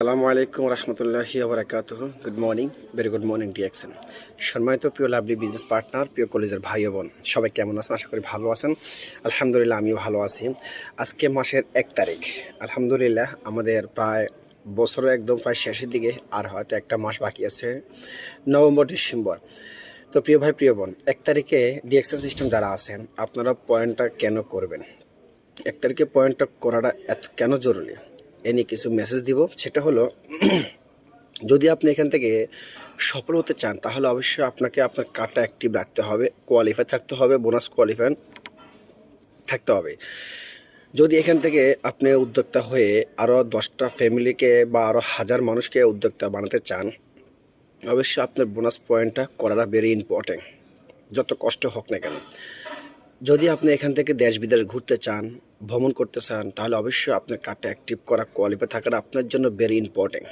আসসালামু আলাইকুম রহমতুল্লাহি ওবরাকাতুহু। Good morning, very good morning DXN. সম্মানিত প্রিয় লাভলি বিজনেস পার্টনার, প্রিয় কলেজের ভাই ও বোন, সবাই কেমন আছেন? আশা করি ভালো আছেন। আলহামদুলিল্লাহ, আমিও ভালো আছি। আজকে মাসের 1 তারিখ। আলহামদুলিল্লাহ, আমাদের প্রায় বছরের একদম প্রায় শেষের দিকে, আর হয়তো একটা মাস বাকি আছে, নভেম্বর ডিসেম্বর। তো প্রিয় ভাই, প্রিয় বোন, 1 তারিখে ডিএক্সএন সিস্টেম যারা আছেন, আপনারা পয়েন্টটা কেন করবেন? 1 তারিখে পয়েন্টটা করাটা এত কেন জরুরি, এ নিয়ে কিছু মেসেজ দিব। সেটা হলো, যদি আপনি এখান থেকে সফল হতে চান, তাহলে অবশ্যই আপনাকে আপনার কার্ডটা অ্যাক্টিভ রাখতে হবে, কোয়ালিফাই থাকতে হবে, বোনাস কোয়ালিফাই থাকতে হবে। যদি এখান থেকে আপনি উদ্যোক্তা হয়ে আরও 10টা ফ্যামিলিকে বা আরও 1000 মানুষকে উদ্যোক্তা বানাতে চান, অবশ্যই আপনার বোনাস পয়েন্টটা করাটা ভেরি ইম্পর্টেন্ট, যত কষ্ট হোক না কেন। যদি আপনি এখান থেকে দেশ বিদেশ ঘুরতে চান, ভ্রমণ করতে চান, তাহলে অবশ্যই আপনার কার্ডটা অ্যাক্টিভ করা, কোয়ালিফাই থাকাটা আপনার জন্য ভেরি ইম্পর্টেন্ট।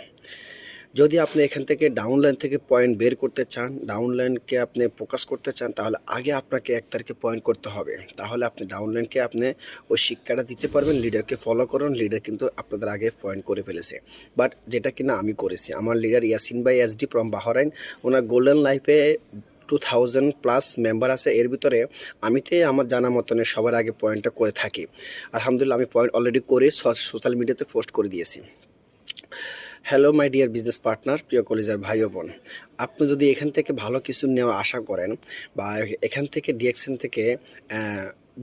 যদি আপনি এখান থেকে ডাউনলাইন থেকে পয়েন্ট বের করতে চান, ডাউনলাইনকে আপনি ফোকাস করতে চান, তাহলে আগে আপনাকে 1 তারিখে পয়েন্ট করতে হবে। তাহলে আপনি ডাউনলাইনকে আপনি ওই শিক্ষাটা দিতে পারবেন। লিডারকে ফলো করুন, লিডার কিন্তু আপনাদের আগে পয়েন্ট করে ফেলেছে। বাট যেটা কিনা আমি করেছি, আমার লিডার ইয়াসিন ভাই SD from Bahrain, owner golden লাইফে 2000+ মেম্বার আছে। এর ভিতরে আমিতে আমার জানা মতনে সবার আগে পয়েন্টটা করে থাকি। আলহামদুলিল্লাহ, আমি পয়েন্ট অলরেডি করে সোশ্যাল মিডিয়াতে পোস্ট করে দিয়েছি। Hello my dear business partner, প্রিয় কলেজের ভাই ও বোন, আপনি যদি এখান থেকে ভালো কিছু নেওয়া আশা করেন, বা এখান থেকে ডিএক্সএন থেকে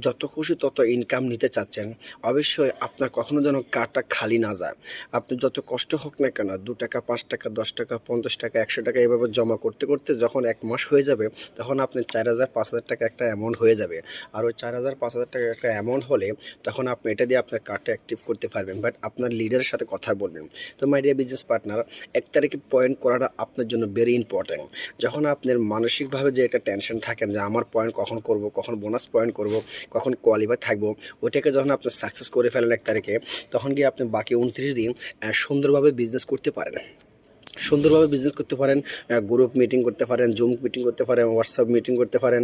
যত খুশি তত ইনকাম নিতে চাচ্ছেন, অবশ্যই আপনার কখনো যেন কার্ডটা খালি না যায়। আপনি যত কষ্ট হোক না কেন, 2 টাকা, 5 টাকা, 10 টাকা, 50 টাকা, 100 টাকা এভাবে জমা করতে করতে যখন 1 মাস হয়ে যাবে, তখন আপনার 4000, 5000 টাকা একটা অ্যামাউন্ট হয়ে যাবে। আর ওই 4000, 5000 টাকা একটা অ্যামাউন্ট হলে তখন আপনি এটা দিয়ে আপনার কার্ডটা অ্যাক্টিভ করতে পারবেন। বাট আপনার লিডারের সাথে কথা বলবেন। তো মাই ডিয়ার বিজনেস পার্টনার, 1 তারিখে পয়েন্ট করাটা আপনার জন্য ভেরি ইম্পর্ট্যান্ট। যখন আপনার মানসিকভাবে যে একটা টেনশন থাকেন যে আমার পয়েন্ট কখন করব, কখন বোনাস পয়েন্ট করব, কখন কোয়ালিফাই থাকবো, ওইটাকে যখন আপনি সাকসেস করে ফেলেন 1 তারিখে, তখন গিয়ে আপনি বাকি 29 দিন সুন্দরভাবে বিজনেস করতে পারেন। সুন্দরভাবে বিজনেস করতে পারেন, গ্রুপ মিটিং করতে পারেন, জুম মিটিং করতে পারেন, হোয়াটসঅ্যাপ মিটিং করতে পারেন,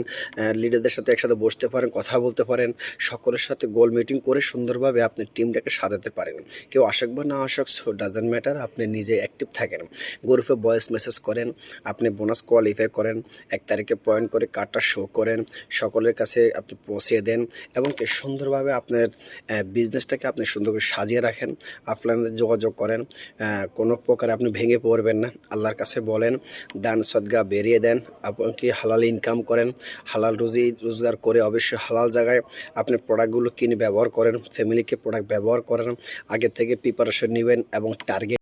লিডারদের সাথে একসাথে বসতে পারেন, কথা বলতে পারেন, সকলের সাথে গোল মিটিং করে সুন্দরভাবে আপনি টিমটাকে সাজাতে পারেন। কেউ আসুক বা না আসুক, ডাজেন্ট ম্যাটার, আপনি নিজে অ্যাক্টিভ থাকেন, গ্রুপে ভয়েস মেসেজ করেন, আপনি বোনাস কোয়ালিফাই করেন, 1 তারিখে পয়েন্ট করে কার্ডটা শো করেন, সকলের কাছে আপনি পৌঁছে দেন, এবং কি সুন্দরভাবে আপনার বিজনেসটাকে আপনি সুন্দর করে সাজিয়ে রাখেন। আপনাদের যোগাযোগ করেন, কোনো প্রকারে আপনি ভেঙে পড়বেন না। আল্লাহর কাছে বলেন, দান সদকা বেরিয়ে দেন, আপনি হালাল ইনকাম করেন, হালাল রুজি রোজগার করে অবশ্যই হালাল জায়গায় আপনি প্রোডাক্টগুলো কিনে ব্যবহার করেন, ফ্যামিলিকে প্রোডাক্ট ব্যবহার করেন। আগে থেকে প্রিপারেশন নেবেন এবং টার্গেট